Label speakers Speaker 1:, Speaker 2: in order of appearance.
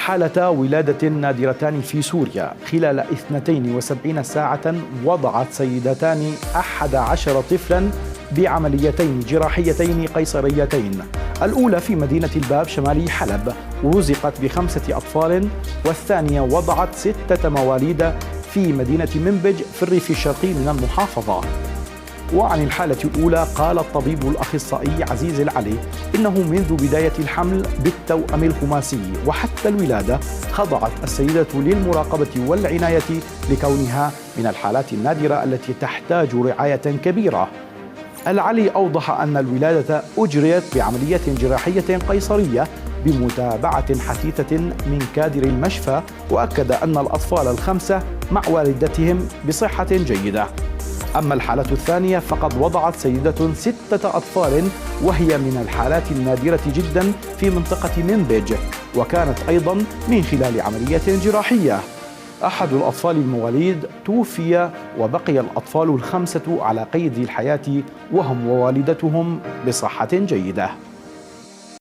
Speaker 1: حالة ولادة نادرتان في سوريا. خلال 72 ساعة وضعت سيدتان 11 طفلا بعمليتين جراحيتين قيصريتين، الأولى في مدينة الباب شمالي حلب ورزقت ب5 أطفال، والثانية وضعت 6 مواليد في مدينة منبج في الريف الشرقي من المحافظة. وعن الحالة الأولى قال الطبيب الأخصائي عزيز العلي إنه منذ بداية الحمل بالتوأم الخماسي وحتى الولادة خضعت السيدة للمراقبة والعناية لكونها من الحالات النادرة التي تحتاج رعاية كبيرة. العلي أوضح أن الولادة أجريت بعملية جراحية قيصرية بمتابعة حثيثة من كادر المشفى، وأكد أن الأطفال ال5 مع والدتهم بصحة جيدة. أما الحالة الثانية فقد وضعت سيدة 6 أطفال، وهي من الحالات النادرة جدا في منطقة منبج، وكانت أيضا من خلال عملية جراحية. أحد الأطفال المواليد توفي، وبقي الأطفال ال5 على قيد الحياة وهم ووالدتهم بصحة جيدة.